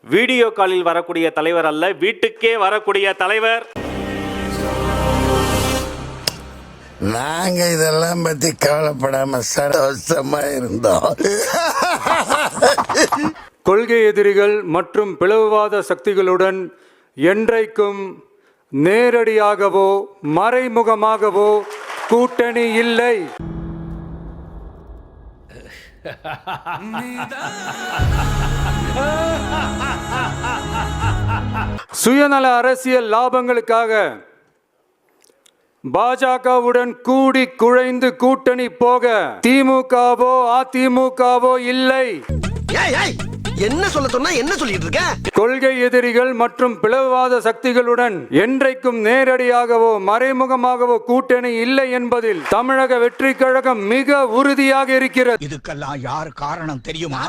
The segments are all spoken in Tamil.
வீடியோ காலில் வரக்கூடிய தலைவர் அல்ல, வீட்டுக்கே வரக்கூடிய தலைவர். நாங்க இதெல்லாம் பத்தி கவலைப்படாம சந்தோஷமா இருந்தோம். கொள்கை எதிரிகள் மற்றும் பிளவுவாத சக்திகளுடன் என்றைக்கும் நேரடியாகவோ மறைமுகமாகவோ கூட்டணி இல்லை. சுயநல அரசியல் லாபங்களுக்காக பாஜகவுடன் கூடி குழைந்து கூட்டணி போக திமுகவோ அதிமுகவோ இல்லை. என்ன சொல்ல சொன்னா என்ன சொல்லிட்டு இருக்க? கொள்கை எதிரிகள் மற்றும் பிளவுவாத சக்திகளுடன் என்றைக்கும் நேரடியாகவோ மறைமுகமாகவோ கூட்டணி இல்லை என்பதில் தமிழக வெற்றி கழகம் மிக உறுதியாக இருக்கிறது. இதுக்கெல்லாம் யார் காரணம் தெரியுமா?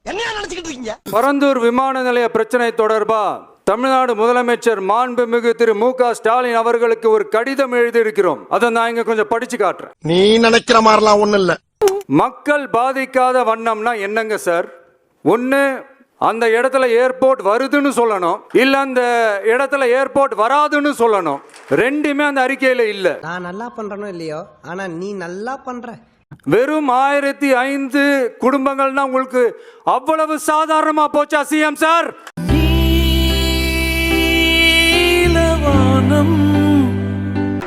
என்ன நினைச்சுக்கிட்டு இருக்கீங்க? பரந்தூர் விமான நிலைய பிரச்சனை தொடர்பா தமிழ்நாடு முதலமைச்சர் மாண்புமிகு திரு மு.க. ஸ்டாலின் அவர்களுக்கு ஒரு கடிதம் எழுதியிருக்கிறோம். அதை நான் இங்க கொஞ்சம் படிச்சு காட்டுறேன். நீ நினைக்கிற மாதிரிலாம் ஒண்ணு இல்ல. மக்கள் பாதிக்காத வண்ணம்னா என்னங்க சார்? ஒண்ணு அந்த இடத்துல ஏர்போர்ட் வருதுன்னு சொல்லணும், இல்ல அந்த இடத்துல ஏர்போர்ட் வராதுன்னு சொல்லணும். ரெண்டுமே அந்த அறிக்கையில இல்ல. நான் நல்லா பண்றனோ இல்லையோ, ஆனா நீ நல்லா பண்ற. வெறும் 1005 குடும்பங்கள்னா உங்களுக்கு அவ்வளவு சாதாரணமா போச்சா சிஎம் சார்?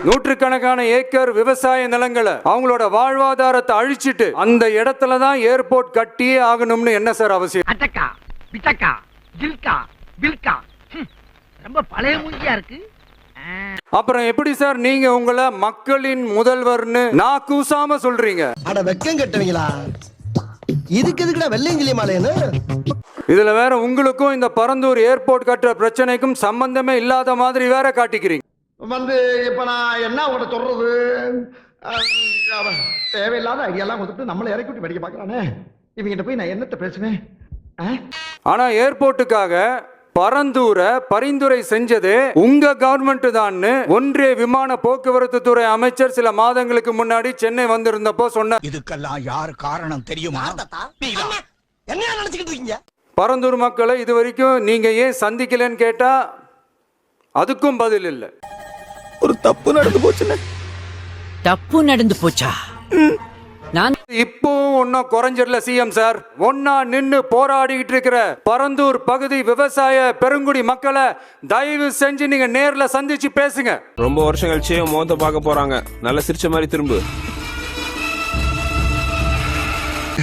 நூற்றுக்கணக்கான ஏக்கர் விவசாய நிலங்களை அவங்களோட வாழ்வாதாரத்தை அழிச்சிட்டு அந்த இடத்துல தான் ஏர்போர்ட் கட்டியே ஆகணும்னு என்ன சார் அவசியம்? அட்டக்கா பிட்டக்கா ஜில்கா பில்கா ரொம்ப பழைய மூஞ்சியா இருக்கு. அப்புறம் எப்படி சார் நீங்க உங்களை மக்களின் முதல்வர்னு நான் கூசாம சொல்றீங்க? அட வெக்கம் கட்டுவீங்களா? இதுக்கு எதுக்குடா வெள்ளையங்கிலி மாலைன்னு? இதுல வேற உங்களுக்கும் இந்த பரந்தூர் ஏர்போர்ட் கட்டுற பிரச்சனைக்கும் சம்பந்தமே இல்லாத மாதிரி வேற காட்டிக்கிறீங்க. இப்ப நான் என்ன உங்கள்கிட்ட சொல்றது? தேவையில்லாத ஐடியாலாம் கொடுத்துட்டு நம்மளை இறக்கி விட்டு படிக்க பாக்குறானே. இவங்கிட்ட போய் நான் என்னத்த பேசுவேன்? ஆனா ஏர்போர்ட்டுக்காக பரந்தூரை பரிந்துரை செஞ்சது உங்க கவர்மெண்ட் தான் ஒன்றிய விமான போக்குவரத்து துறை அமைச்சர் சில மாதங்களுக்கு முன்னாடி சென்னை வந்திருந்தப்போ சொன்னார். இதுக்கெல்லாம் யார் காரணம் தெரியுமா? என்ன நினைச்சுக்கிட்டு இருக்கீங்க? பரந்தூர் மக்களை இது வரைக்கும் நீங்க ஏன் சந்திக்கலன்னு கேட்டா அதுக்கும் பதில் இல்லை. ஒரு தப்பு நடந்து போச்சுன்னு. தப்பு நடந்து போச்சா? நான் இப்போ ஒன்னும் குறைஞ்சிடல சிஎம் சார். ஒன்னா நின்னு போராடிட்டு இருக்கிற பரந்தூர் பகுதி விவசாய பெருங்குடி மக்களை தயவு செஞ்சு நீங்க நேர்ல சந்திச்சு பேசுங்க. ரொம்ப வருஷம் கழிச்சு மோத பார்க்க போறாங்க. நல்ல சிரிச்ச மாதிரி திரும்ப.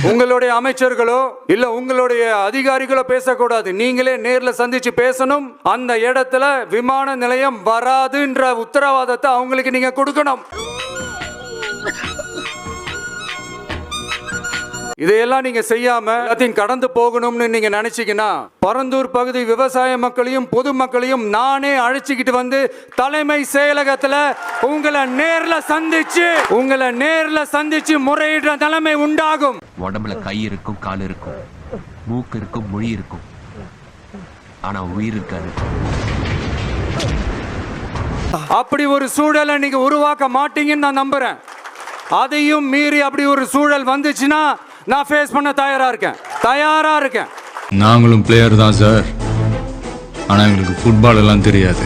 உங்களுடைய அமைச்சர்களோ இல்ல உங்களுடைய அதிகாரிகளோ பேசக்கூடாது. நீங்களே நேர்ல சந்திச்சு பேசணும். அந்த இடத்துல விமான நிலையம் வராதுன்ற உத்தரவாதத்தை அவங்களுக்கு நீங்க கொடுக்கணும். இதையெல்லாம் நீங்க செய்யாம எல்லாத்தையும் கடந்து போகணும்னு நீங்க நினைச்சீங்கன்னா பரந்தூர் பகுதி விவசாய மக்களையும் பொதுமக்களையும் நானே அழைச்சிக்கிட்டு வந்து தலைமை செயலகத்துல உங்களை நேர்ல சந்திச்சு முறையிடுற நிலைமை உண்டாகும். உடம்புல கை இருக்கும், கால் இருக்கும், மூக்கு இருக்கும், மொழி இருக்கும், ஆனா உயிர் இருக்காது. அப்படி ஒரு சூழலை நீங்க உருவாக்க மாட்டீங்கன்னு நான் நம்புறேன். அதையும் மீறி அப்படி ஒரு சூழல் வந்துச்சுன்னா நான் ஃபேஸ் பண்ண தயாரா இருக்கேன். நாங்களும் பிளேயர் தான் சார். ஆனா எங்களுக்கு ஃபுட்பால் எல்லாம் தெரியாது.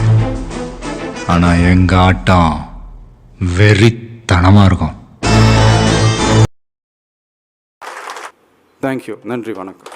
ஆனா எங்க ஆட்டம் வெறித்தனமா இருக்கும். தேங்க்யூ. நன்றி, வணக்கம்.